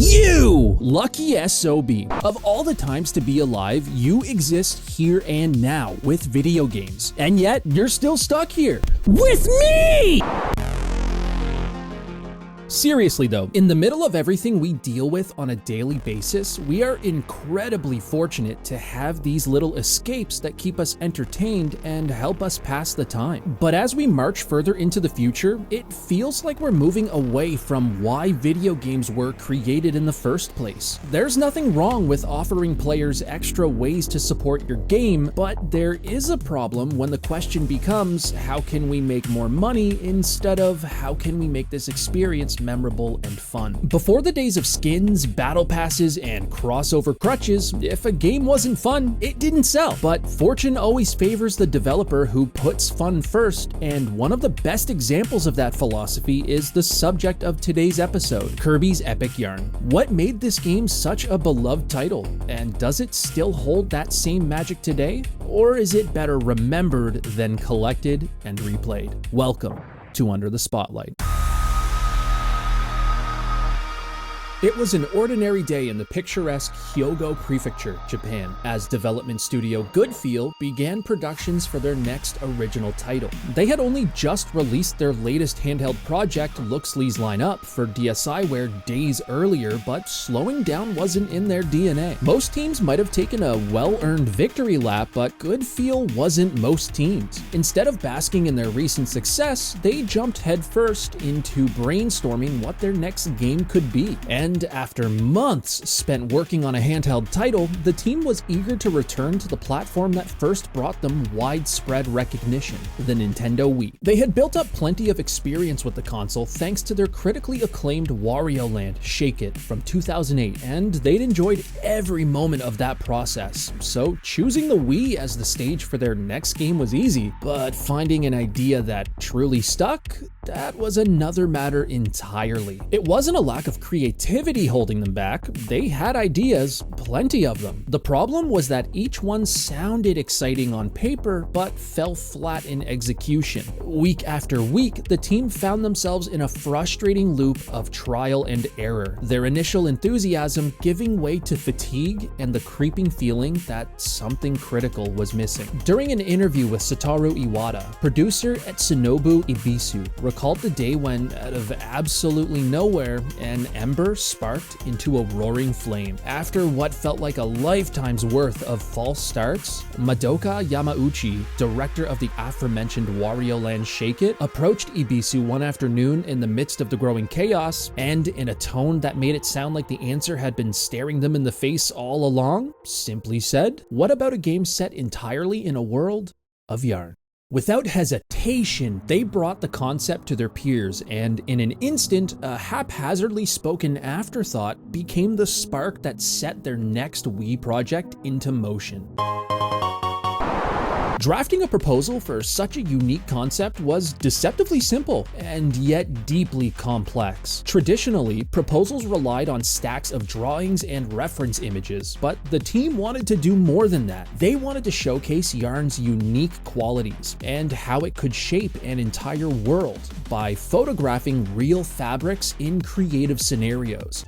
You! Lucky SOB. Of all the times to be alive, you exist here and now with video games. And yet, you're still stuck here. With me! Seriously though, in the middle of everything we deal with on a daily basis, we are incredibly fortunate to have these little escapes that keep us entertained and help us pass the time. But as we march further into the future, it feels like we're moving away from why video games were created in the first place. There's nothing wrong with offering players extra ways to support your game, but there is a problem when the question becomes, how can we make more money instead of how can we make this experience memorable and fun. Before the days of skins, battle passes, and crossover crutches, if a game wasn't fun, it didn't sell. But fortune always favors the developer who puts fun first, and one of the best examples of that philosophy is the subject of today's episode, Kirby's Epic Yarn. What made this game such a beloved title, and does it still hold that same magic today? Or is it better remembered than collected and replayed? Welcome to Under the Spotlight. It was an ordinary day in the picturesque Hyogo Prefecture, Japan, as development studio Goodfeel began productions for their next original title. They had only just released their latest handheld project, Looksley's Line-Up, for DSiWare days earlier, but slowing down wasn't in their DNA. Most teams might have taken a well-earned victory lap, but Goodfeel wasn't most teams. Instead of basking in their recent success, they jumped headfirst into brainstorming what their next game could be. And after months spent working on a handheld title, the team was eager to return to the platform that first brought them widespread recognition, the Nintendo Wii. They had built up plenty of experience with the console thanks to their critically acclaimed Wario Land Shake It from 2008, and they'd enjoyed every moment of that process. So choosing the Wii as the stage for their next game was easy, but finding an idea that truly stuck, that was another matter entirely. It wasn't a lack of creativity holding them back. They had ideas, plenty of them. The problem was that each one sounded exciting on paper, but fell flat in execution. Week after week, the team found themselves in a frustrating loop of trial and error, their initial enthusiasm giving way to fatigue and the creeping feeling that something critical was missing. During an interview with Satoru Iwata, producer at Shinobu Ibisu recalled the day when, out of absolutely nowhere, an ember sparked into a roaring flame. After what felt like a lifetime's worth of false starts, Madoka Yamauchi, director of the aforementioned Wario Land Shake It, approached Ibisu one afternoon in the midst of the growing chaos, and in a tone that made it sound like the answer had been staring them in the face all along, simply said, "What about a game set entirely in a world of yarn?" Without hesitation, they brought the concept to their peers, and in an instant, a haphazardly spoken afterthought became the spark that set their next Wii project into motion. Drafting a proposal for such a unique concept was deceptively simple, and yet deeply complex. Traditionally, proposals relied on stacks of drawings and reference images, but the team wanted to do more than that. They wanted to showcase yarn's unique qualities and how it could shape an entire world by photographing real fabrics in creative scenarios.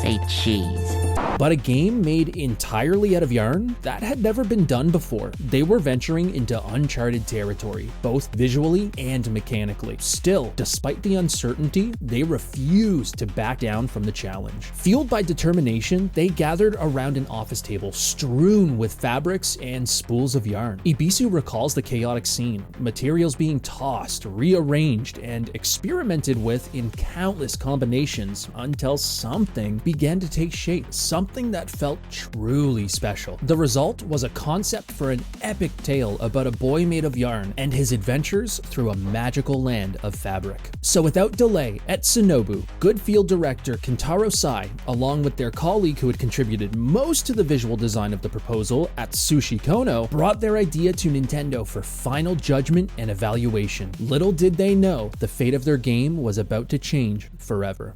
Say cheese. But a game made entirely out of yarn? That had never been done before. They were venturing into uncharted territory, both visually and mechanically. Still, despite the uncertainty, they refused to back down from the challenge. Fueled by determination, they gathered around an office table strewn with fabrics and spools of yarn. Ibisu recalls the chaotic scene, materials being tossed, rearranged, and experimented with in countless combinations until something began to take shape, something that felt truly special. The result was a concept for an epic tale about a boy made of yarn and his adventures through a magical land of fabric. So without delay, at Shinobu, Goodfeel director Kentaro Sai, along with their colleague who had contributed most to the visual design of the proposal, Atsushi Kono, brought their idea to Nintendo for final judgment and evaluation. Little did they know, the fate of their game was about to change forever.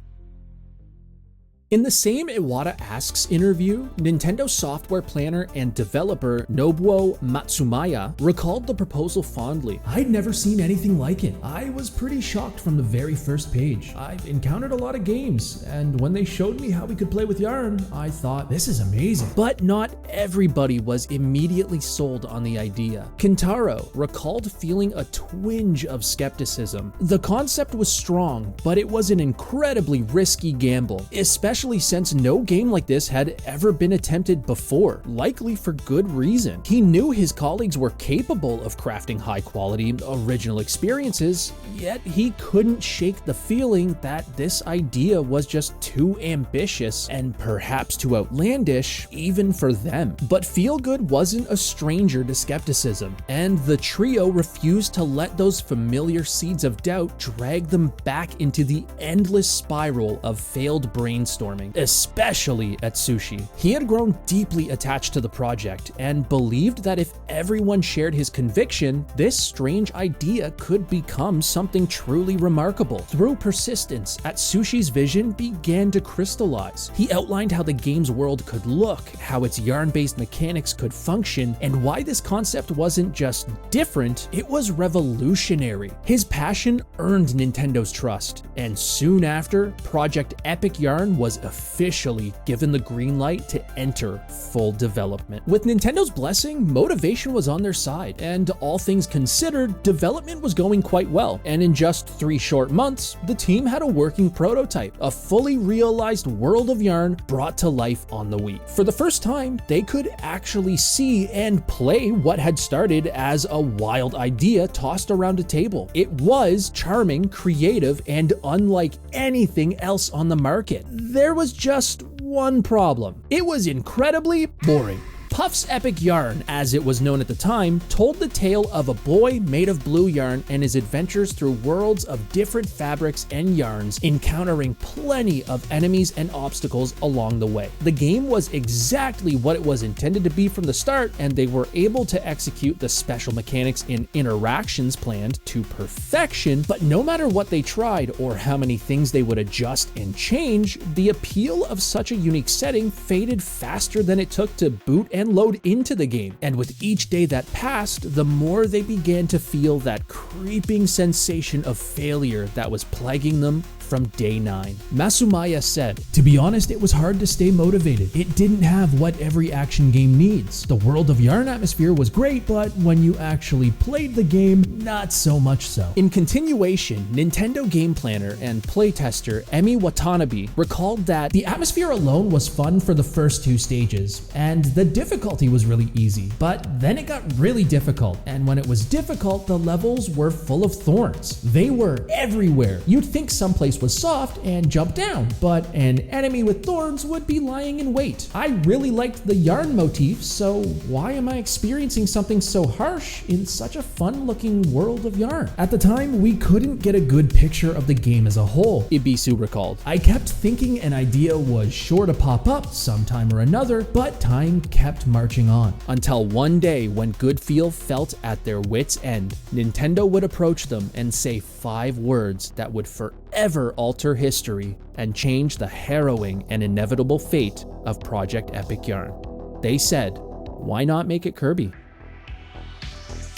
In the same Iwata Asks interview, Nintendo software planner and developer Nobuo Matsumaya recalled the proposal fondly. "I'd never seen anything like it. I was pretty shocked from the very first page. I've encountered a lot of games, and when they showed me how we could play with yarn, I thought, this is amazing." But not everybody was immediately sold on the idea. Kintaro recalled feeling a twinge of skepticism. The concept was strong, but it was an incredibly risky gamble, especially since no game like this had ever been attempted before, likely for good reason. He knew his colleagues were capable of crafting high-quality, original experiences, yet he couldn't shake the feeling that this idea was just too ambitious and perhaps too outlandish, even for them. But Feelgood wasn't a stranger to skepticism, and the trio refused to let those familiar seeds of doubt drag them back into the endless spiral of failed brainstorming, especially at Sushi. He had grown deeply attached to the project and believed that if everyone shared his conviction, this strange idea could become something truly remarkable. Through persistence, Atsushi's vision began to crystallize. He outlined how the game's world could look, how its yarn-based mechanics could function, and why this concept wasn't just different, it was revolutionary. His passion earned Nintendo's trust, and soon after, Project Epic Yarn was officially given the green light to enter full development. With Nintendo's blessing, motivation was on their side, and all things considered, development was going quite well. And in just 3 short months, the team had a working prototype, a fully realized world of yarn brought to life on the Wii. For the first time, they could actually see and play what had started as a wild idea tossed around a table. It was charming, creative, and unlike anything else on the market. There was just one problem. It was incredibly boring. Puff's Epic Yarn, as it was known at the time, told the tale of a boy made of blue yarn and his adventures through worlds of different fabrics and yarns, encountering plenty of enemies and obstacles along the way. The game was exactly what it was intended to be from the start, and they were able to execute the special mechanics and interactions planned to perfection, but no matter what they tried or how many things they would adjust and change, the appeal of such a unique setting faded faster than it took to boot and load into the game. And with each day that passed, the more they began to feel that creeping sensation of failure that was plaguing them from day 9. Masumaya said, "To be honest, it was hard to stay motivated. It didn't have what every action game needs. The World of Yarn atmosphere was great, but when you actually played the game, not so much so." In continuation, Nintendo game planner and playtester Emi Watanabe recalled that the atmosphere alone was fun for the first 2 stages, and the difficulty was really easy, but then it got really difficult, and when it was difficult, the levels were full of thorns. They were everywhere. You'd think someplace was soft and jump down, but an enemy with thorns would be lying in wait. I really liked the yarn motif, so why am I experiencing something so harsh in such a fun-looking world of yarn? At the time, we couldn't get a good picture of the game as a whole, Ibisu recalled. I kept thinking an idea was sure to pop up sometime or another, but time kept marching on. Until one day when Goodfeel felt at their wits' end, Nintendo would approach them and say 5 words that would forever alter history and change the harrowing and inevitable fate of Project Epic Yarn. They said, "Why not make it Kirby?"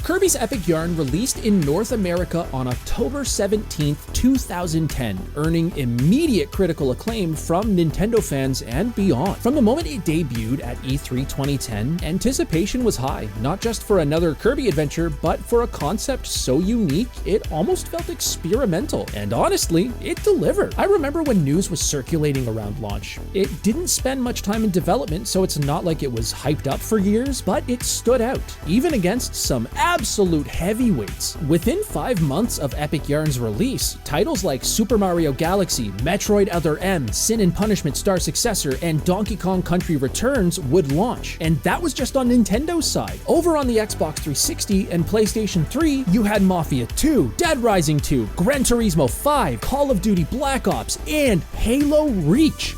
Kirby's Epic Yarn released in North America on October 17th, 2010, earning immediate critical acclaim from Nintendo fans and beyond. From the moment it debuted at E3 2010, anticipation was high, not just for another Kirby adventure, but for a concept so unique it almost felt experimental, and honestly, it delivered. I remember when news was circulating around launch. It didn't spend much time in development, so it's not like it was hyped up for years, but it stood out, even against some absolute heavyweights. Within 5 months of Epic Yarn's release, titles like Super Mario Galaxy, Metroid Other M, Sin and Punishment Star Successor, and Donkey Kong Country Returns would launch, and that was just on Nintendo's side. Over on the Xbox 360 and PlayStation 3, you had Mafia 2, Dead Rising 2, Gran Turismo 5, Call of Duty Black Ops, and Halo Reach.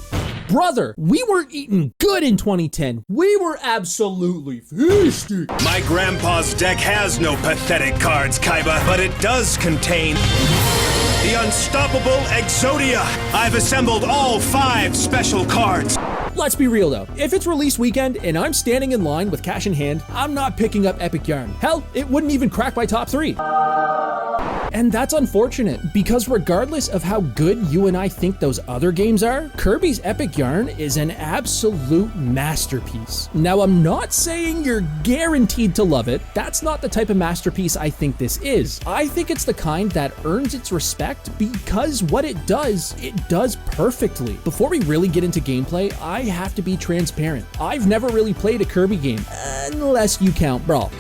Brother, we were eating good in 2010. We were absolutely feasting. My grandpa's deck has no pathetic cards, Kaiba, but it does contain The unstoppable Exodia! I've assembled all 5 special cards. Let's be real though, if it's release weekend and I'm standing in line with cash in hand, I'm not picking up Epic Yarn. Hell, it wouldn't even crack my top 3. And that's unfortunate, because regardless of how good you and I think those other games are, Kirby's Epic Yarn is an absolute masterpiece. Now, I'm not saying you're guaranteed to love it. That's not the type of masterpiece I think this is. I think it's the kind that earns its respect because what it does perfectly. Before we really get into gameplay, I have to be transparent. I've never really played a Kirby game, unless you count Brawl.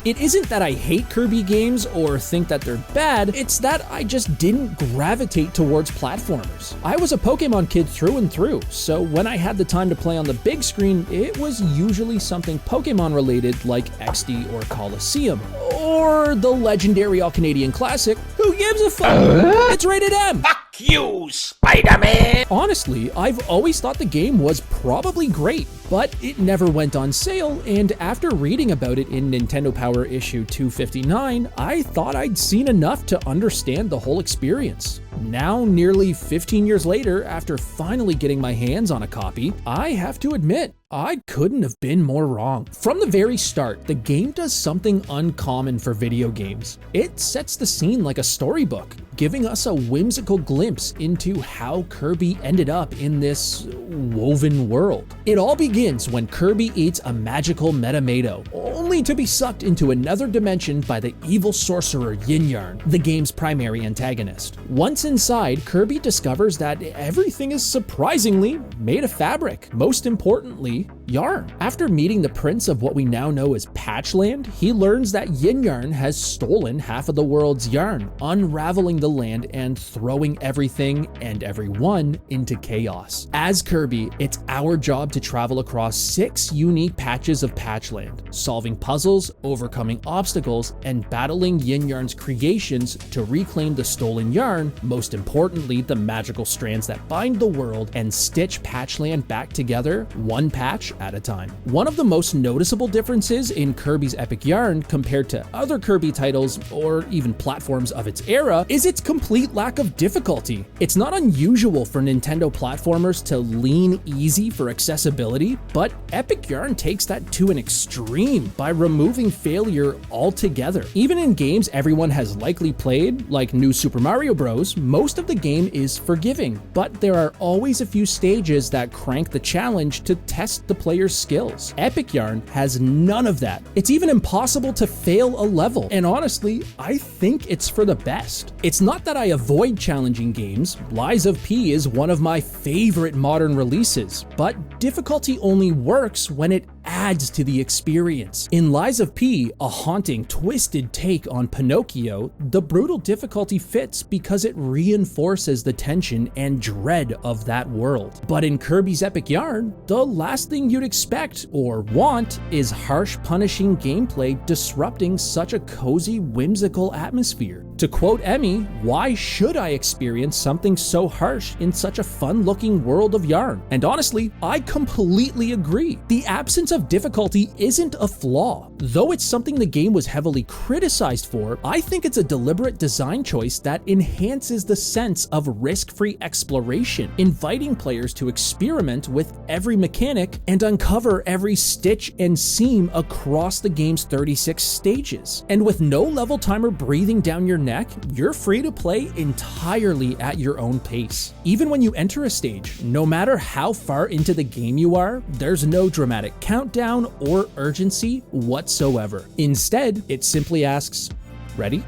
It isn't that I hate Kirby games or think that they're bad, it's that I just didn't gravitate towards platformers. I was a Pokemon kid through and through, so when I had the time to play on the big screen, it was usually something Pokemon related like XD or Coliseum, or the legendary all-Canadian classic, Who Gives a Fuck? It's rated M! Fuck you, Spider-Man! Honestly, I've always thought the game was probably great, but it never went on sale, and after reading about it in Nintendo Power issue 259, I thought I'd seen enough to understand the whole experience. Now, nearly 15 years later, after finally getting my hands on a copy, I have to admit, I couldn't have been more wrong. From the very start, the game does something uncommon for video games. It sets the scene like a storybook, giving us a whimsical glimpse into how Kirby ended up in this woven world. It all begins when Kirby eats a magical Metamato, only to be sucked into another dimension by the evil sorcerer Yin Yarn, the game's primary antagonist. Once inside, Kirby discovers that everything is surprisingly made of fabric. Most importantly, yarn. After meeting the prince of what we now know as Patchland, he learns that Yin Yarn has stolen half of the world's yarn, unraveling the land and throwing everything and everyone into chaos. As Kirby, it's our job to travel across 6 unique patches of Patchland, solving puzzles, overcoming obstacles, and battling Yin Yarn's creations to reclaim the stolen yarn, most importantly, the magical strands that bind the world and stitch Patchland back together, one patch at a time. One of the most noticeable differences in Kirby's Epic Yarn compared to other Kirby titles or even platforms of its era is its complete lack of difficulty. It's not unusual for Nintendo platformers to lean easy for accessibility, but Epic Yarn takes that to an extreme by removing failure altogether. Even in games everyone has likely played, like New Super Mario Bros., most of the game is forgiving, but there are always a few stages that crank the challenge to test the player's skills. Epic Yarn has none of that. It's even impossible to fail a level, and honestly, I think it's for the best. It's not that I avoid challenging games. Lies of P is one of my favorite modern releases, but difficulty only works when it adds to the experience. In Lies of P, a haunting, twisted take on Pinocchio, the brutal difficulty fits because it reinforces the tension and dread of that world. But in Kirby's Epic Yarn, the last thing you'd expect or want is harsh, punishing gameplay disrupting such a cozy, whimsical atmosphere. To quote Emmy, "Why should I experience something so harsh in such a fun-looking world of yarn?" And honestly, I completely agree. The absence of difficulty isn't a flaw. Though it's something the game was heavily criticized for, I think it's a deliberate design choice that enhances the sense of risk-free exploration, inviting players to experiment with every mechanic and uncover every stitch and seam across the game's 36 stages. And with no level timer breathing down your neck, you're free to play entirely at your own pace. Even when you enter a stage, no matter how far into the game you are, there's no dramatic countdown or urgency whatsoever. Instead, it simply asks, "Ready?"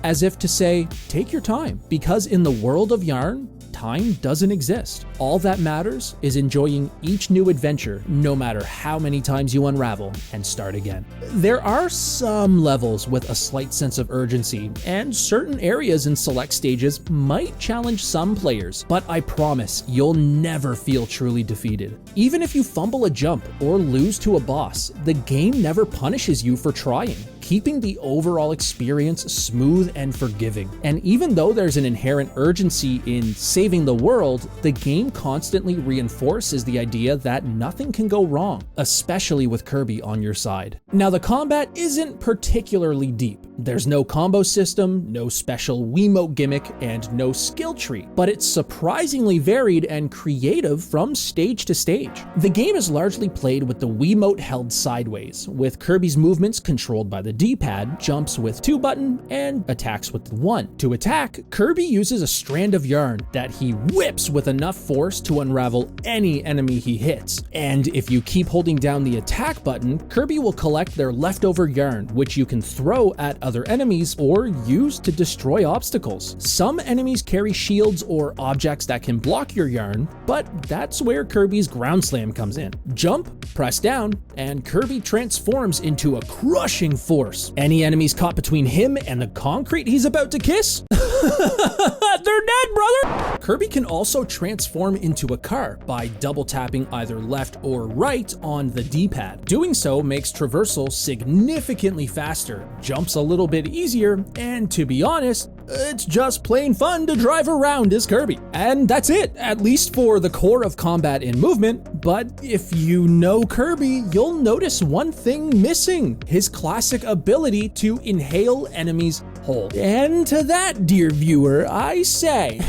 As if to say, take your time, because in the world of yarn, time doesn't exist. All that matters is enjoying each new adventure, no matter how many times you unravel and start again. There are some levels with a slight sense of urgency, and certain areas in select stages might challenge some players, but I promise you'll never feel truly defeated. Even if you fumble a jump or lose to a boss, the game never punishes you for trying, keeping the overall experience smooth and forgiving. And even though there's an inherent urgency in saving the world, the game constantly reinforces the idea that nothing can go wrong, especially with Kirby on your side. Now, the combat isn't particularly deep. There's no combo system, no special Wiimote gimmick, and no skill tree, but it's surprisingly varied and creative from stage to stage. The game is largely played with the Wiimote held sideways, with Kirby's movements controlled by the D-pad, jumps with 2 button, and attacks with 1. To attack, Kirby uses a strand of yarn that he whips with enough force to unravel any enemy he hits. And if you keep holding down the attack button, Kirby will collect their leftover yarn, which you can throw at other enemies or use to destroy obstacles. Some enemies carry shields or objects that can block your yarn, but that's where Kirby's ground slam comes in. Jump, press down, and Kirby transforms into a crushing force. Any enemies caught between him and the concrete he's about to kiss? They're dead, brother! Kirby can also transform into a car by double tapping either left or right on the D-pad. Doing so makes traversal significantly faster, jumps a little bit easier, and to be honest, it's just plain fun to drive around as Kirby. And that's it, at least for the core of combat and movement. But if you know Kirby, you'll notice one thing missing: his classic ability to inhale enemies whole. And to that, dear viewer, I say,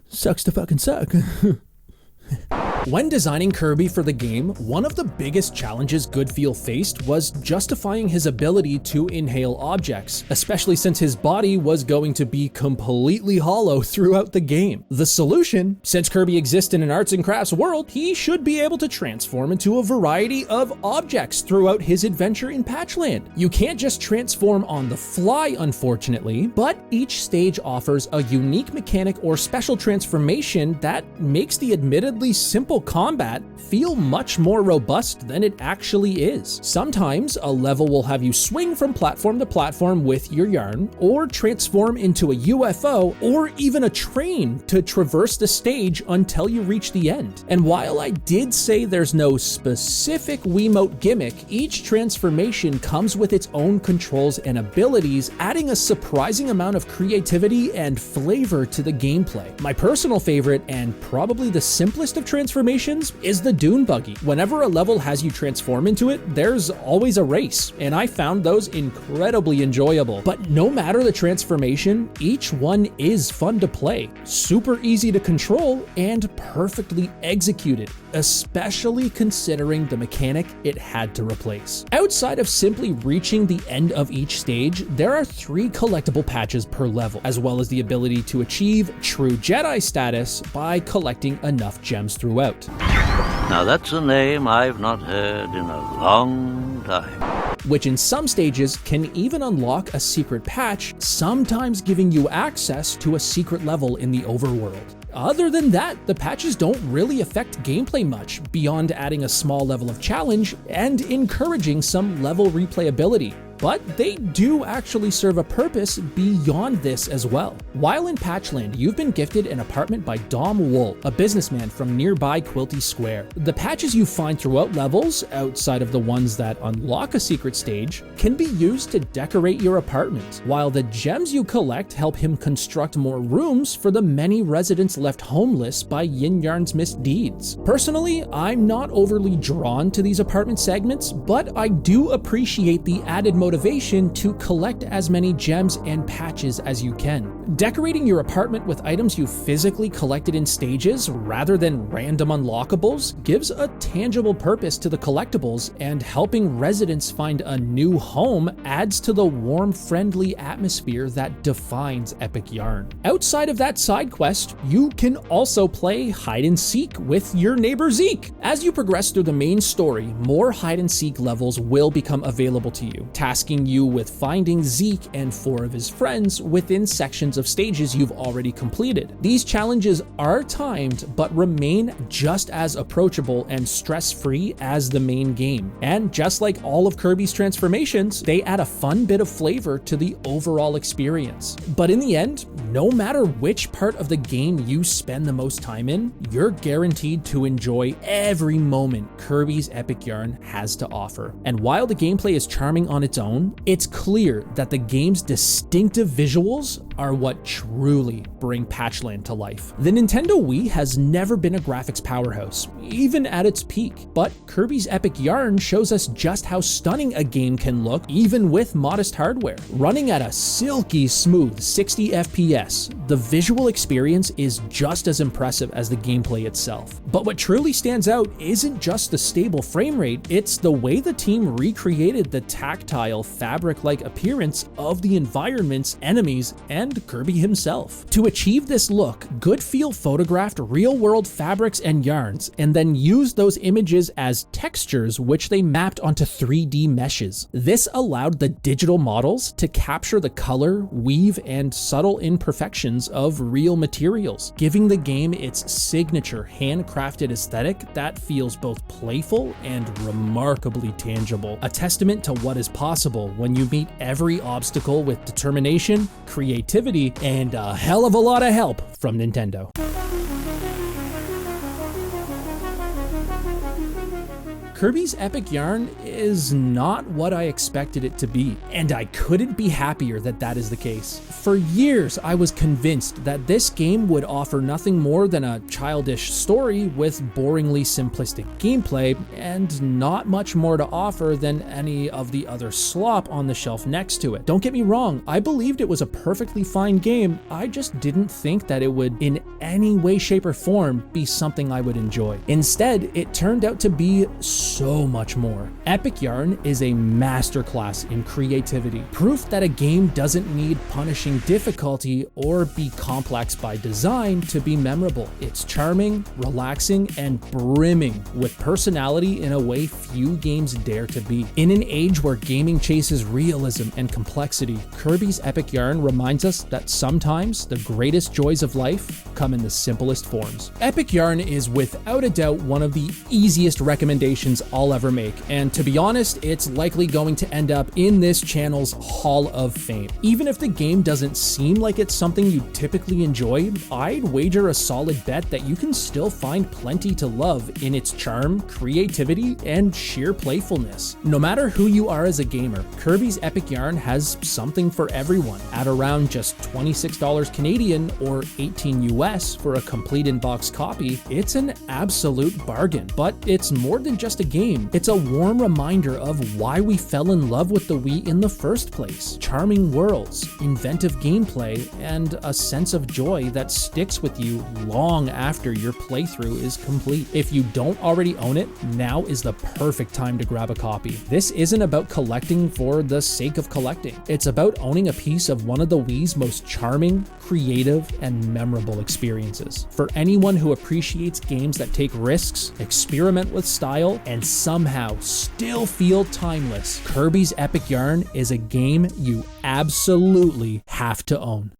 sucks to fucking suck. When designing Kirby for the game, one of the biggest challenges Goodfeel faced was justifying his ability to inhale objects, especially since his body was going to be completely hollow throughout the game. The solution: since Kirby exists in an arts and crafts world, he should be able to transform into a variety of objects throughout his adventure in Patchland. You can't just transform on the fly, unfortunately, but each stage offers a unique mechanic or special transformation that makes the admittedly simple combat feel much more robust than it actually is. Sometimes a level will have you swing from platform to platform with your yarn, or transform into a UFO or even a train to traverse the stage until you reach the end. And while I did say there's no specific Wiimote gimmick, each transformation comes with its own controls and abilities, adding a surprising amount of creativity and flavor to the gameplay. My personal favorite, and probably the simplest of transformations, is the dune buggy. Whenever a level has you transform into it, there's always a race, and I found those incredibly enjoyable. But no matter the transformation, each one is fun to play, super easy to control, and perfectly executed, especially considering the mechanic it had to replace. Outside of simply reaching the end of each stage, there are 3 collectible patches per level, as well as the ability to achieve true Jedi status by collecting enough gems throughout. Now that's a name I've not heard in a long time. Which in some stages can even unlock a secret patch, sometimes giving you access to a secret level in the overworld. Other than that, the patches don't really affect gameplay much, beyond adding a small level of challenge and encouraging some level replayability. But they do actually serve a purpose beyond this as well. While in Patchland, you've been gifted an apartment by Dom Wool, a businessman from nearby Quilty Square. The patches you find throughout levels, outside of the ones that unlock a secret stage, can be used to decorate your apartment, while the gems you collect help him construct more rooms for the many residents left homeless by Yin Yarn's misdeeds. Personally, I'm not overly drawn to these apartment segments, but I do appreciate the added motivation to collect as many gems and patches as you can. Decorating your apartment with items you physically collected in stages rather than random unlockables gives a tangible purpose to the collectibles, and helping residents find a new home adds to the warm, friendly atmosphere that defines Epic Yarn. Outside of that side quest, you can also play hide and seek with your neighbor Zeke. As you progress through the main story, more hide and seek levels will become available to you. Tasks tasking you with finding Zeke and 4 of his friends within sections of stages you've already completed. These challenges are timed, but remain just as approachable and stress-free as the main game. And just like all of Kirby's transformations, they add a fun bit of flavor to the overall experience. But in the end, no matter which part of the game you spend the most time in, you're guaranteed to enjoy every moment Kirby's Epic Yarn has to offer. And while the gameplay is charming on its own, it's clear that the game's distinctive visuals are what truly bring Patchland to life. The Nintendo Wii has never been a graphics powerhouse, even at its peak, but Kirby's Epic Yarn shows us just how stunning a game can look even with modest hardware. Running at a silky smooth 60 FPS, the visual experience is just as impressive as the gameplay itself. But what truly stands out isn't just the stable frame rate, it's the way the team recreated the tactile, fabric-like appearance of the environments, enemies, and Kirby himself. To achieve this look, Goodfeel photographed real-world fabrics and yarns, and then used those images as textures which they mapped onto 3D meshes. This allowed the digital models to capture the color, weave, and subtle imperfections of real materials, giving the game its signature handcrafted aesthetic that feels both playful and remarkably tangible. A testament to what is possible when you meet every obstacle with determination, creativity, and a hell of a lot of help from Nintendo. Kirby's Epic Yarn is not what I expected it to be, and I couldn't be happier that that is the case. For years, I was convinced that this game would offer nothing more than a childish story with boringly simplistic gameplay, and not much more to offer than any of the other slop on the shelf next to it. Don't get me wrong, I believed it was a perfectly fine game, I just didn't think that it would in any way, shape, or form be something I would enjoy. Instead, it turned out to be so much more. Epic Yarn is a masterclass in creativity, proof that a game doesn't need punishing difficulty or be complex by design to be memorable. It's charming, relaxing, and brimming with personality in a way few games dare to be. In an age where gaming chases realism and complexity, Kirby's Epic Yarn reminds us that sometimes the greatest joys of life come in the simplest forms. Epic Yarn is without a doubt one of the easiest recommendations I'll ever make, and to be honest, it's likely going to end up in this channel's Hall of Fame. Even if the game doesn't seem like it's something you typically enjoy, I'd wager a solid bet that you can still find plenty to love in its charm, creativity, and sheer playfulness. No matter who you are as a gamer, Kirby's Epic Yarn has something for everyone. At around just $26 Canadian or $18 US for a complete in-box copy, it's an absolute bargain. But it's more than just a game. It's a warm reminder of why we fell in love with the Wii in the first place. Charming worlds, inventive gameplay, and a sense of joy that sticks with you long after your playthrough is complete. If you don't already own it, now is the perfect time to grab a copy. This isn't about collecting for the sake of collecting. It's about owning a piece of one of the Wii's most charming, creative, and memorable experiences. For anyone who appreciates games that take risks, experiment with style, and somehow still feel timeless, Kirby's Epic Yarn is a game you absolutely have to own.